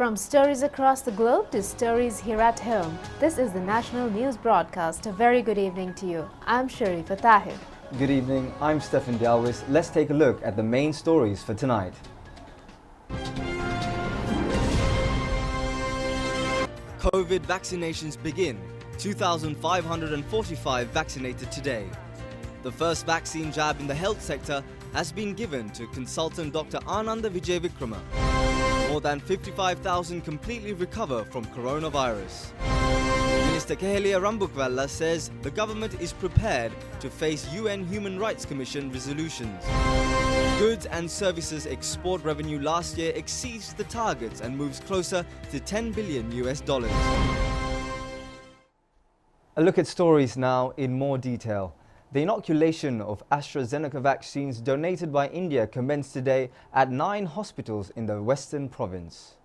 From stories across the globe to stories here at home, this is the National News Broadcast. A very good evening to you. I'm Sharifa Tahir. Good evening, I'm Stefan Dalwis. Let's take a look at the main stories for tonight. COVID vaccinations begin. 2,545 vaccinated today. The first vaccine jab in the health sector has been given to consultant Dr. Ananda Vijay Vikrama. More than 55,000 completely recover from coronavirus. Minister Kehelia Rambukwalla says the government is prepared to face UN Human Rights Commission resolutions. Goods and services export revenue last year exceeds the targets and moves closer to $10 billion. A look at stories now in more detail. The inoculation of AstraZeneca vaccines donated by India commenced today at 9 hospitals in the Western province.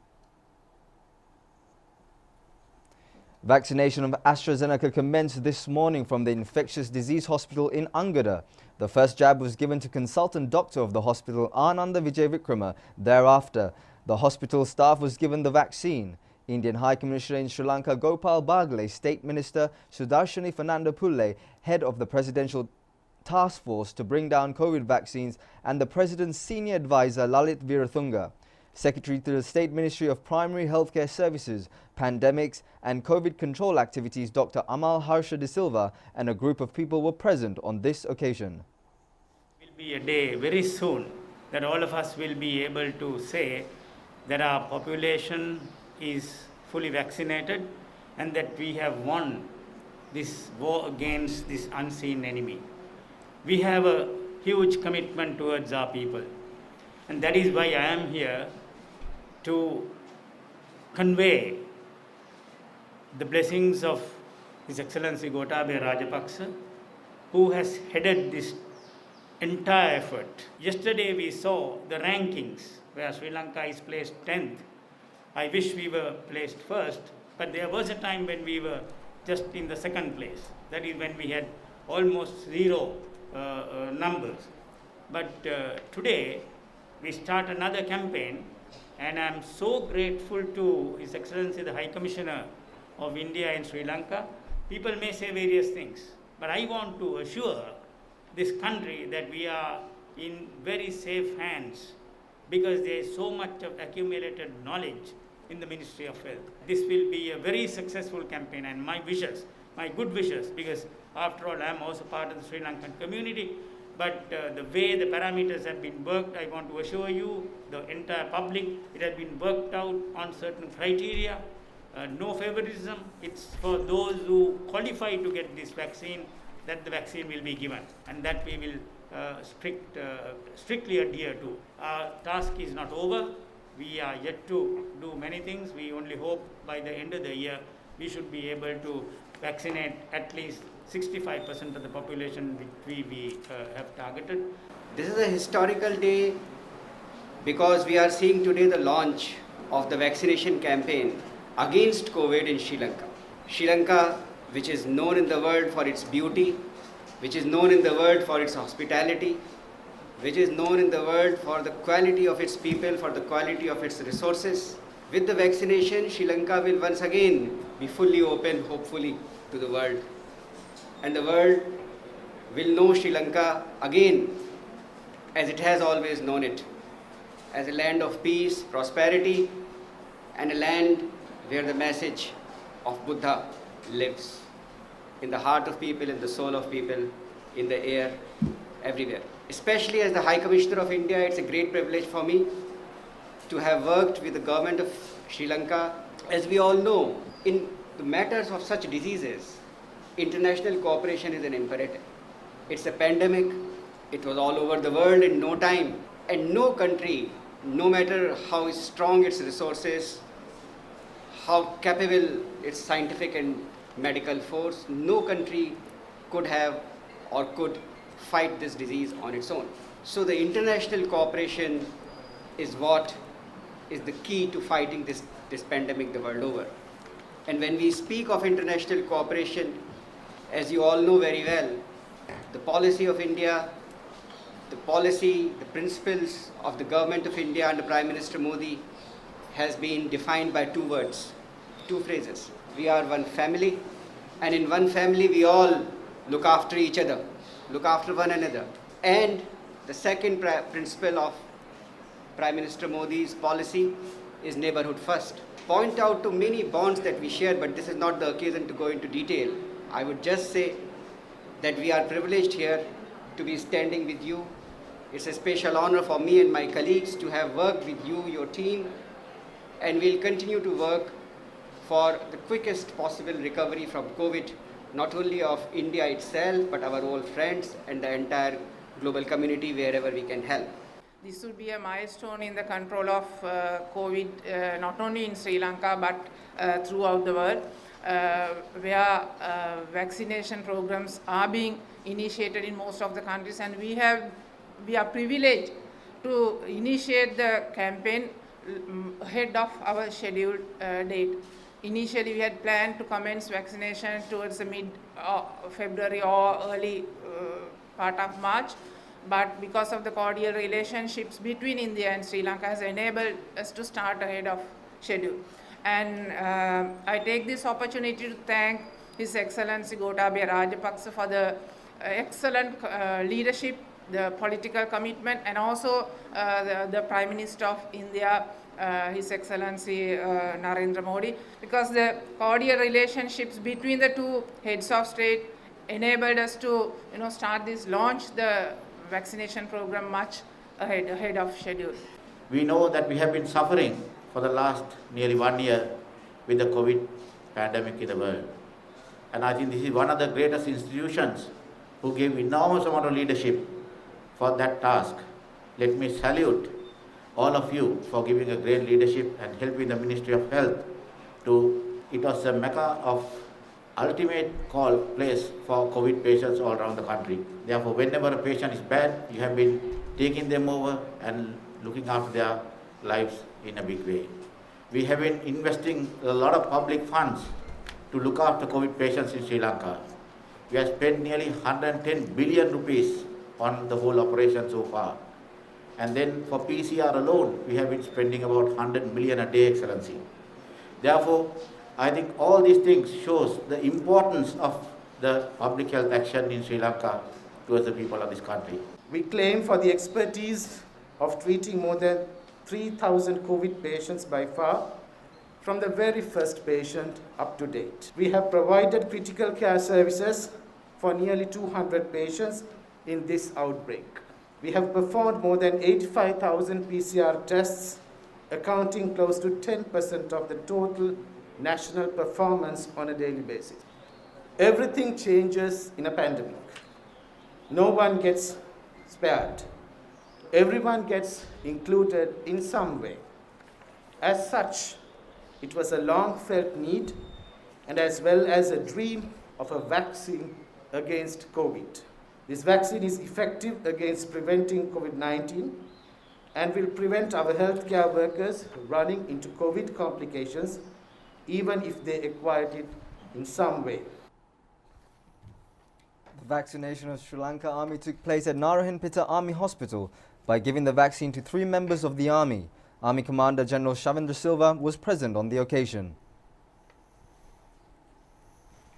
Vaccination of AstraZeneca commenced this morning from the infectious disease hospital in Angada. The first jab was given to consultant doctor of the hospital, Ananda Vijay Vikrama. Thereafter, the hospital staff was given the vaccine. Indian High Commissioner in Sri Lanka, Gopal Bagle, State Minister Sudarshani Fernando Pulle, head of the Presidential Task Force to bring down COVID vaccines, and the President's senior advisor, Lalit Virathunga. Secretary to the State Ministry of Primary Healthcare Services, Pandemics and COVID Control Activities, Dr. Amal Harsha De Silva, and a group of people were present on this occasion. It will be a day very soon that all of us will be able to say that our population is fully vaccinated and that we have won this war against this unseen enemy. We have a huge commitment towards our people, and that is why I am here to convey the blessings of His Excellency Gotabaya Rajapaksa, who has headed this entire effort. Yesterday we saw the rankings where Sri Lanka is placed 10th. I wish we were placed first, but there was a time when we were just in the second place. That is when we had almost zero numbers. But today we start another campaign, and I am so grateful to His Excellency the High Commissioner of India in Sri Lanka. People may say various things, but I want to assure this country that we are in very safe hands because there is so much of accumulated knowledge in the Ministry of Health. This will be a very successful campaign, and my wishes, my good wishes, because after all I am also part of the Sri Lankan community, but the way the parameters have been worked, I want to assure you, the entire public, it has been worked out on certain criteria, no favoritism. It's for those who qualify to get this vaccine that the vaccine will be given, and that we will strictly adhere to. Our task is not over. We are yet to do many things. We only hope by the end of the year we should be able to vaccinate at least 65% of the population which we have targeted. This is a historical day because we are seeing today the launch of the vaccination campaign against COVID in Sri Lanka. Sri Lanka, which is known in the world for its beauty, which is known in the world for its hospitality, which is known in the world for the quality of its people, for the quality of its resources. With the vaccination, Sri Lanka will once again be fully open, hopefully, to the world. And the world will know Sri Lanka again as it has always known it, as a land of peace, prosperity, and a land where the message of Buddha lives in the heart of people, in the soul of people, in the air, everywhere. Especially as the High Commissioner of India, it's a great privilege for me to have worked with the government of Sri Lanka. As we all know, in the matters of such diseases, international cooperation is an imperative. It's a pandemic. It was all over the world in no time. And no country, no matter how strong its resources, how capable its scientific and medical force, no country could have or could fight this disease on its own. So the international cooperation is what is the key to fighting this pandemic the world over. And when we speak of international cooperation, as you all know very well, the policy of India, the principles of the government of India under Prime Minister Modi has been defined by two words, two phrases. We are one family, and in one family we all look after each other, look after one another. And the second principle of Prime Minister Modi's policy is neighborhood first. Point out to many bonds that we share, but this is not the occasion to go into detail. I would just say that we are privileged here to be standing with you. It's a special honor for me and my colleagues to have worked with you, your team, and we'll continue to work for the quickest possible recovery from COVID, not only of India itself, but our old friends and the entire global community wherever we can help. This would be a milestone in the control of COVID, not only in Sri Lanka, but throughout the world, where vaccination programs are being initiated in most of the countries, and we are privileged to initiate the campaign ahead of our scheduled date. Initially, we had planned to commence vaccination towards the mid-February or early part of March, but because of the cordial relationships between India and Sri Lanka has enabled us to start ahead of schedule. And I take this opportunity to thank His Excellency Gotabaya Rajapaksa for the excellent leadership, the political commitment, and also the Prime Minister of India, His Excellency Narendra Modi, because the cordial relationships between the two heads of state enabled us to start launch the vaccination program much ahead of schedule. We know that we have been suffering for the last nearly 1 year with the COVID pandemic in the world. And I think this is one of the greatest institutions who gave enormous amount of leadership for that task. Let me salute all of you for giving a great leadership and helping the Ministry of Health it was a mecca of ultimate call place for COVID patients all around the country. Therefore, whenever a patient is bad, you have been taking them over and looking after their lives in a big way. We have been investing a lot of public funds to look after COVID patients in Sri Lanka. We have spent nearly 110 billion rupees on the whole operation so far. And then for PCR alone, we have been spending about 100 million a day, Excellency. Therefore, I think all these things shows the importance of the public health action in Sri Lanka towards the people of this country. We claim for the expertise of treating more than 3,000 COVID patients by far, from the very first patient up to date. We have provided critical care services for nearly 200 patients in this outbreak. We have performed more than 85,000 PCR tests, accounting close to 10% of the total national performance on a daily basis. Everything changes in a pandemic. No one gets spared. Everyone gets included in some way. As such, it was a long-felt need and as well as a dream of a vaccine against COVID. This vaccine is effective against preventing COVID-19 and will prevent our healthcare workers running into COVID complications even if they acquired it in some way. The vaccination of Sri Lanka Army took place at Narayanpeta Army Hospital by giving the vaccine to 3 members of the Army. Army Commander General Shavindra Silva was present on the occasion.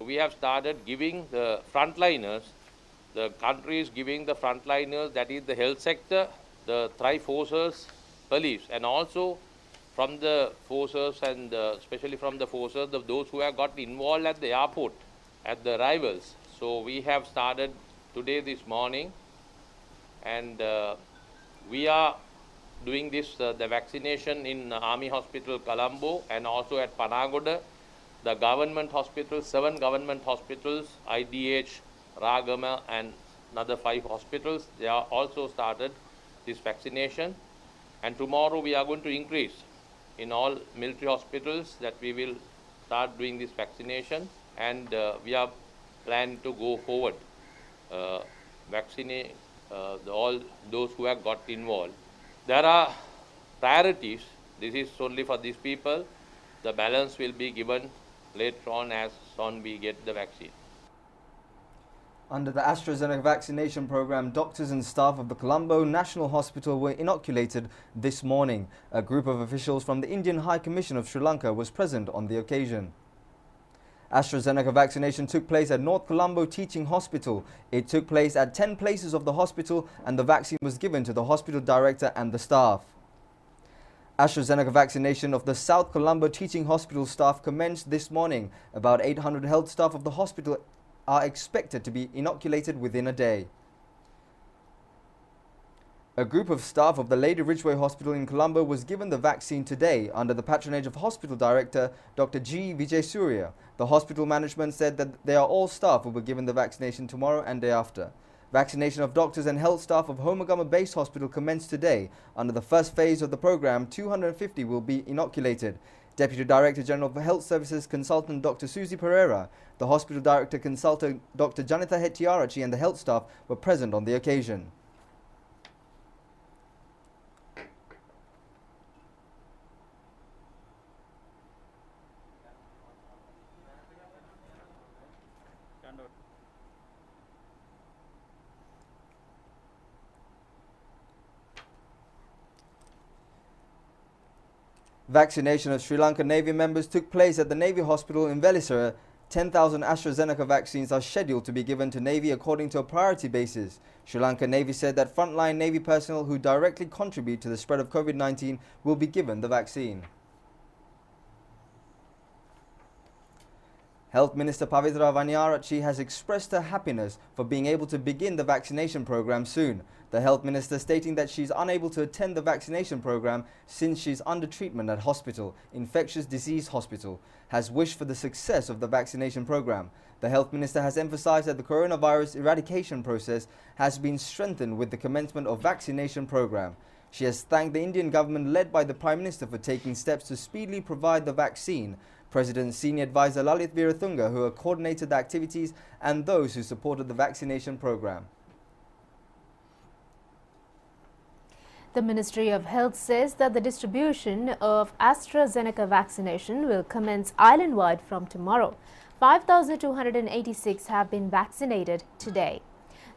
We have started giving the frontliners, the country is giving the frontliners, that is the health sector, the Tri-Forces, police, and also from the forces and especially from the forces of those who have got involved at the airport, at the arrivals. So we have started today, this morning, and we are doing this, the vaccination in Army Hospital Colombo and also at Panagoda, the government hospitals, 7 government hospitals, IDH, Ragama and another 5 hospitals. They are also started this vaccination, and tomorrow we are going to increase in all military hospitals that we will start doing this vaccination, and we are planning to go forward vaccinate all those who have got involved. There are priorities. This is only for these people. The balance will be given later on as soon we get the vaccine. Under the AstraZeneca vaccination program, doctors and staff of the Colombo National Hospital were inoculated this morning. A group of officials from the Indian High Commission of Sri Lanka was present on the occasion. AstraZeneca vaccination took place at North Colombo Teaching Hospital. It took place at 10 places of the hospital and the vaccine was given to the hospital director and the staff. AstraZeneca vaccination of the South Colombo Teaching Hospital staff commenced this morning. About 800 health staff of the hospital are expected to be inoculated within a day. A group of staff of the Lady Ridgeway Hospital in Colombo was given the vaccine today under the patronage of Hospital Director Dr. G. Vijay Surya. The hospital management said that they are all staff who were given the vaccination tomorrow and day after. Vaccination of doctors and health staff of Homagama Base Hospital commenced today. Under the first phase of the program, 250 will be inoculated. Deputy Director General of Health Services Consultant Dr. Susie Pereira, the Hospital Director Consultant Dr. Janitha Hettiarachi and the health staff were present on the occasion. Vaccination of Sri Lankan Navy members took place at the Navy Hospital in Velisara. 10,000 AstraZeneca vaccines are scheduled to be given to Navy according to a priority basis. Sri Lankan Navy said that frontline Navy personnel who directly contribute to the spread of COVID-19 will be given the vaccine. Health Minister Pavitra Vaniarachi has expressed her happiness for being able to begin the vaccination program soon. The Health Minister stating that she is unable to attend the vaccination program since she is under treatment at hospital, infectious disease hospital, has wished for the success of the vaccination program. The Health Minister has emphasized that the coronavirus eradication process has been strengthened with the commencement of vaccination program. She has thanked the Indian government led by the Prime Minister for taking steps to speedily provide the vaccine. President's senior advisor Lalit Virathunga, who coordinated the activities, and those who supported the vaccination program. The Ministry of Health says that the distribution of AstraZeneca vaccination will commence island-wide from tomorrow. 5,286 have been vaccinated today.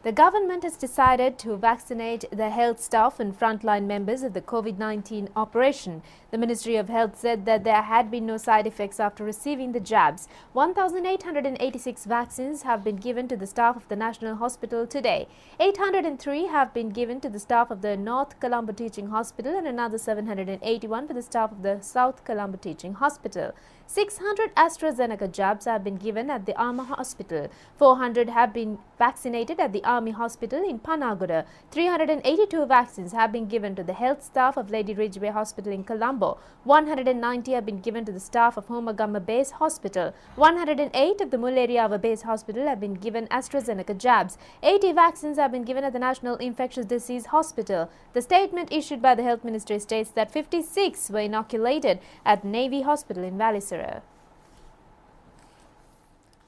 The government has decided to vaccinate the health staff and frontline members of the COVID-19 operation. The Ministry of Health said that there had been no side effects after receiving the jabs. 1,886 vaccines have been given to the staff of the National Hospital today. 803 have been given to the staff of the North Colombo Teaching Hospital and another 781 for the staff of the South Colombo Teaching Hospital. 600 AstraZeneca jabs have been given at the Army Hospital. 400 have been vaccinated at the Army Hospital in Panagoda. 382 vaccines have been given to the health staff of Lady Ridgeway Hospital in Colombo. 190 have been given to the staff of Homagama Base Hospital. 108 of the Mulleriava Base Hospital have been given AstraZeneca jabs. 80 vaccines have been given at the National Infectious Disease Hospital. The statement issued by the Health Ministry states that 56 were inoculated at Navy Hospital in Velisara.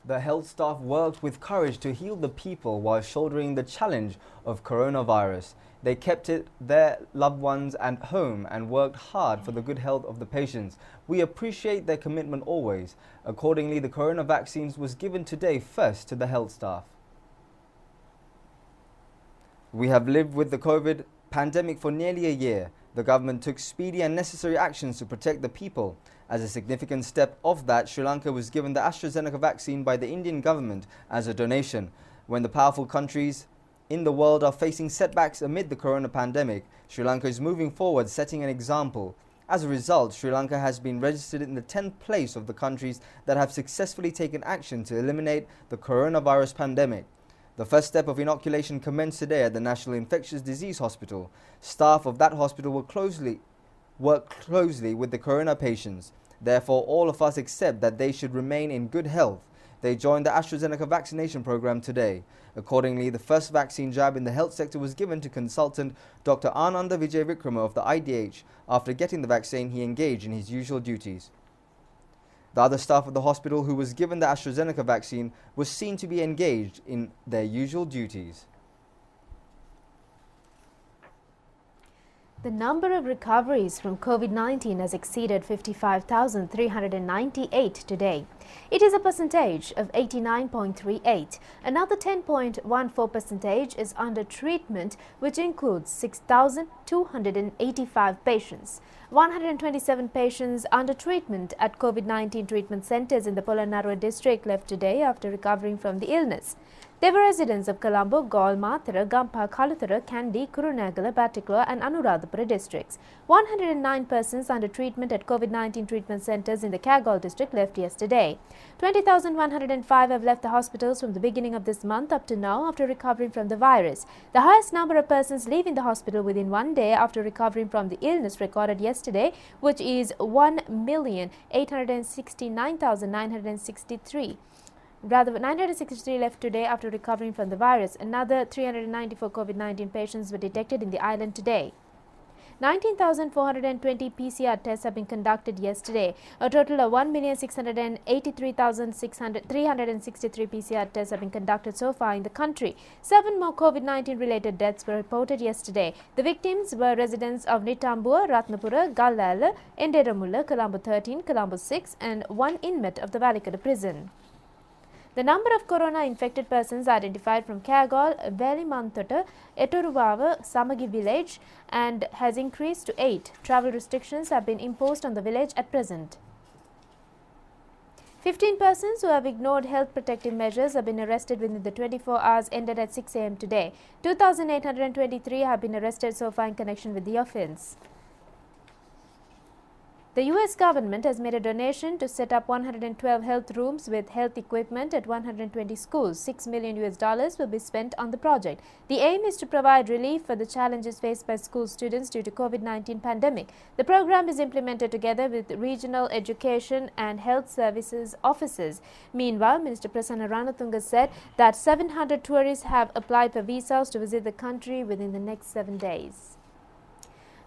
The health staff worked with courage to heal the people while shouldering the challenge of coronavirus. They kept their loved ones at home and worked hard for the good health of the patients. We appreciate their commitment always. Accordingly, the corona vaccines was given today first to the health staff. We have lived with the COVID pandemic for nearly a year. The government took speedy and necessary actions to protect the people. As a significant step of that, Sri Lanka was given the AstraZeneca vaccine by the Indian government as a donation. When the powerful countries in the world are facing setbacks amid the corona pandemic, Sri Lanka is moving forward, setting an example. As a result, Sri Lanka has been registered in the 10th place of the countries that have successfully taken action to eliminate the coronavirus pandemic. The first step of inoculation commenced today at the National Infectious Disease Hospital. Staff of that hospital will work closely with the corona patients. Therefore, all of us accept that they should remain in good health. They joined the AstraZeneca vaccination program today. Accordingly, the first vaccine jab in the health sector was given to consultant Dr. Ananda Vijay Vikrama of the IDH. After getting the vaccine, he engaged in his usual duties. The other staff of the hospital who was given the AstraZeneca vaccine was seen to be engaged in their usual duties. The number of recoveries from COVID-19 has exceeded 55,398 today. It is a percentage of 89.38. Another 10.14% is under treatment, which includes 6,285 patients. 127 patients under treatment at COVID-19 treatment centers in the Polonnaruwa district left today after recovering from the illness. They were residents of Colombo, Galle, Mathura, Gampa, Kaluthura, Kandy, Kurunegala, Batticaloa and Anuradhapura districts. 109 persons under treatment at COVID-19 treatment centers in the Kagal district left yesterday. 20,105 have left the hospitals from the beginning of this month up to now after recovering from the virus. The highest number of persons leaving the hospital within one day after recovering from the illness recorded yesterday, which is 1,869,963. Rather, 963 left today after recovering from the virus. Another 394 COVID-19 patients were detected in the island today. 19,420 PCR tests have been conducted yesterday. A total of 1,683,363 PCR tests have been conducted so far in the country. 7 more COVID-19 related deaths were reported yesterday. The victims were residents of Nitambua, Ratnapura, Gallala, Enderamulla, Colombo 13, Colombo 6 and 1 inmate of the Valikada prison. The number of corona-infected persons identified from Kagal, Velimanthota, Etoruvava, Samagi village and has increased to 8. Travel restrictions have been imposed on the village at present. 15 persons who have ignored health protective measures have been arrested within the 24 hours ended at 6 a.m. today. 2,823 have been arrested so far in connection with the offence. The US government has made a donation to set up 112 health rooms with health equipment at 120 schools. $6 million will be spent on the project. The aim is to provide relief for the challenges faced by school students due to COVID-19 pandemic. The program is implemented together with regional education and health services offices. Meanwhile, Minister Prasanna Ranatunga said that 700 tourists have applied for visas to visit the country within the next 7 days.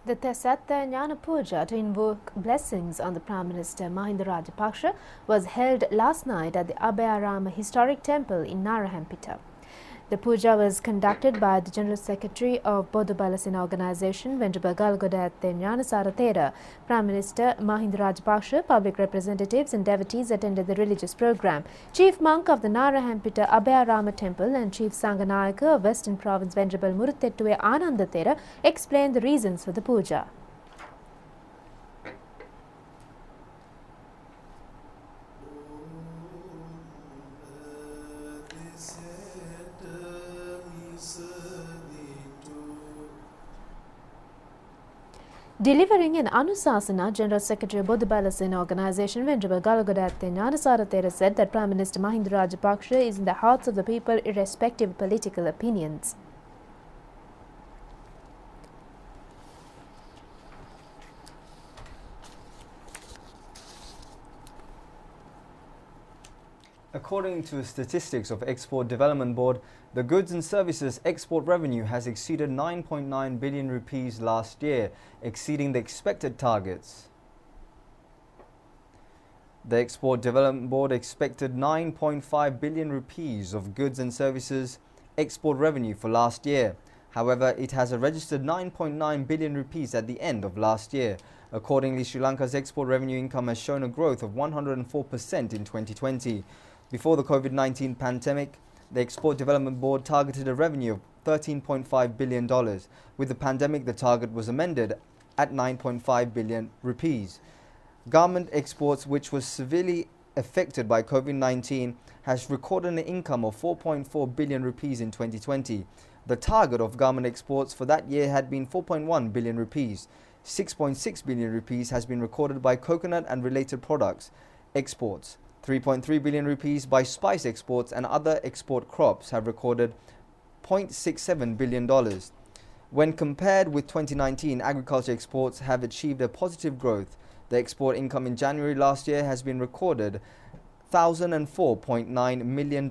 The Thesatta Jnana Puja to invoke blessings on the Prime Minister Mahinda Rajapaksa was held last night at the Abhayarama Historic Temple in Narayampeta. The puja was conducted by the General Secretary of Bodha Balasena Organization, Venerable Galgodayatte Jnanasaratera. Prime Minister Mahinda Rajapaksa, public representatives and devotees attended the religious program. Chief Monk of the Narayampeta Abhayarama Temple and Chief Sanganayaka of Western Province, Venerable Muruthettuwe Anandathera, explained the reasons for the puja. Delivering an Anusasana, General Secretary of Bodha Balasena Organization, Venerable Galgodayatte Jnanasaratera said that Prime Minister Mahinda Rajapaksa is in the hearts of the people irrespective of political opinions. According to statistics of Export Development Board, the goods and services export revenue has exceeded 9.9 billion rupees last year, exceeding the expected targets. The Export Development Board expected 9.5 billion rupees of goods and services export revenue for last year. However, it has registered 9.9 billion rupees at the end of last year. Accordingly, Sri Lanka's export revenue income has shown a growth of 104% in 2020. Before the COVID-19 pandemic, the Export Development Board targeted a revenue of $13.5 billion. With the pandemic, the target was amended at 9.5 billion rupees. Garment exports, which was severely affected by COVID-19, has recorded an income of 4.4 billion rupees in 2020. The target of garment exports for that year had been 4.1 billion rupees. 6.6 billion rupees has been recorded by coconut and related products exports. 3.3 billion rupees by spice exports and other export crops have recorded $0.67 billion. When compared with 2019, agriculture exports have achieved a positive growth. The export income in January last year has been recorded $1,004.9 million.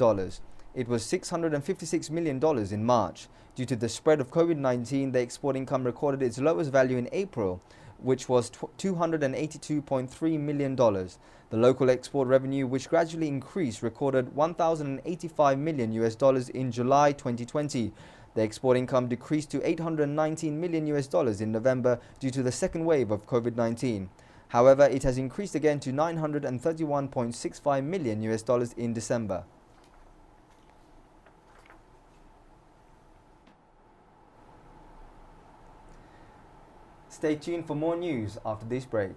It was $656 million in March. Due to the spread of COVID-19, the export income recorded its lowest value in April, which was $282.3 million. The local export revenue, which gradually increased, recorded $1,085 million in July 2020. The export income decreased to $819 million in November due to the second wave of COVID-19. However, it has increased again to $931.65 million in December. Stay tuned for more news after this break.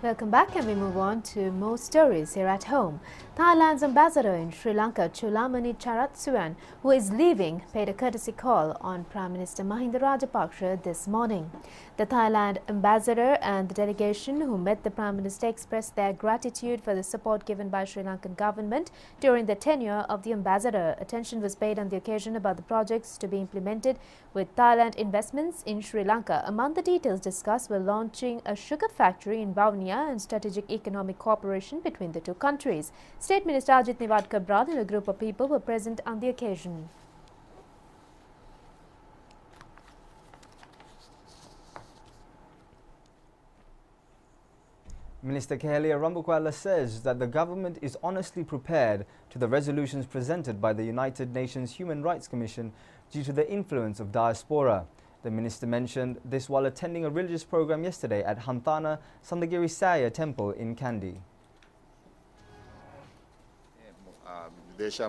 Welcome back, and we move on to more stories here at home. Thailand's ambassador in Sri Lanka, Chulamani Charatsuwan, who is leaving, paid a courtesy call on Prime Minister Mahinda Rajapaksa this morning. The Thailand ambassador and the delegation who met the Prime Minister expressed their gratitude for the support given by Sri Lankan government during the tenure of the ambassador. Attention was paid on the occasion about the projects to be implemented with Thailand investments in Sri Lanka. Among the details discussed were launching a sugar factory in Vavuniya and strategic economic cooperation between the two countries. State Minister Ajit Niwad Kabral and a group of people were present on the occasion. Minister Kehelia Rambukwala says that the government is honestly prepared to the resolutions presented by the United Nations Human Rights Commission due to the influence of diaspora. The minister mentioned this while attending a religious program yesterday at Hanthana Sandagiri Saya Temple in Kandy. Minister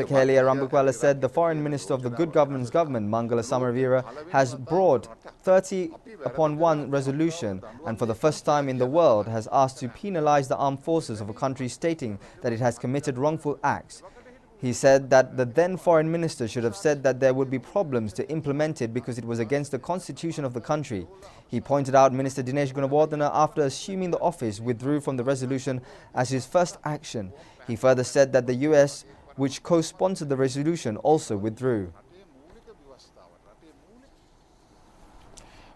Kehelia Rambukwala said the foreign minister of the Good Governance government, Mangala Samaravira, has brought 30-1 resolution and for the first time in the world has asked to penalize the armed forces of a country, stating that it has committed wrongful acts. He said that the then foreign minister should have said that there would be problems to implement it because it was against the constitution of the country. He pointed out Minister Dinesh Gunawardena, after assuming the office, withdrew from the resolution as his first action. He further said that the US, which co-sponsored the resolution, also withdrew.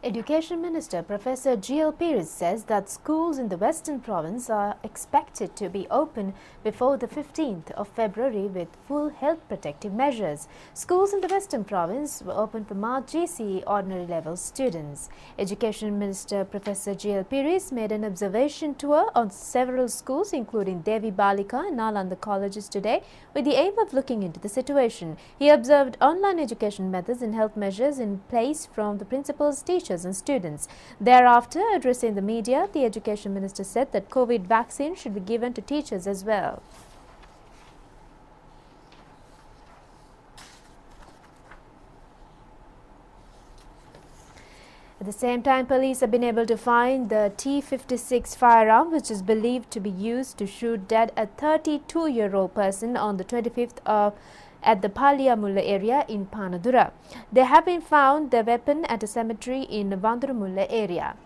Education Minister Professor G.L. Pires says that schools in the Western Province are expected to be open before the 15th of February with full health protective measures. Schools in the Western Province were open for March GCE ordinary level students. Education Minister Professor G.L. Pires made an observation tour on several schools including Devi Balika and Nalanda colleges today with the aim of looking into the situation. He observed online education methods and health measures in place from the principals, teachers and students. Thereafter, addressing the media, the Education Minister said that COVID vaccine should be given to teachers as well. At the same time, police have been able to find the T-56 firearm, which is believed to be used to shoot dead a 32-year-old person on the 25th at the Paliamulla area in Panadura. They have been found the weapon at a cemetery in Vandurumulla area.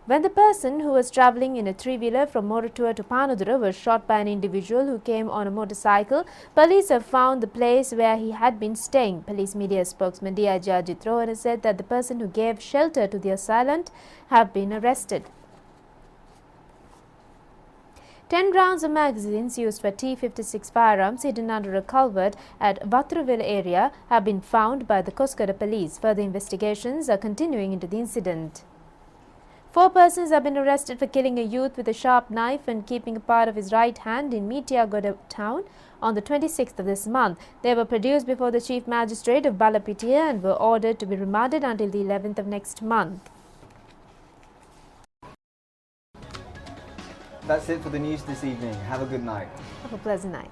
When the person who was travelling in a three-wheeler from Moratua to Panadura was shot by an individual who came on a motorcycle, police have found the place where he had been staying. Police media spokesman DIG Ajit Rohana said that the person who gave shelter to the assailant have been arrested. 10 rounds of magazines used for T-56 firearms hidden under a culvert at Vatruville area have been found by the Koskara police. Further investigations are continuing into the incident. 4 persons have been arrested for killing a youth with a sharp knife and keeping a part of his right hand in Mitiagoda town on the 26th of this month. They were produced before the Chief Magistrate of Balapitiya and were ordered to be remanded until the 11th of next month. That's it for the news this evening. Have a good night. Have a pleasant night.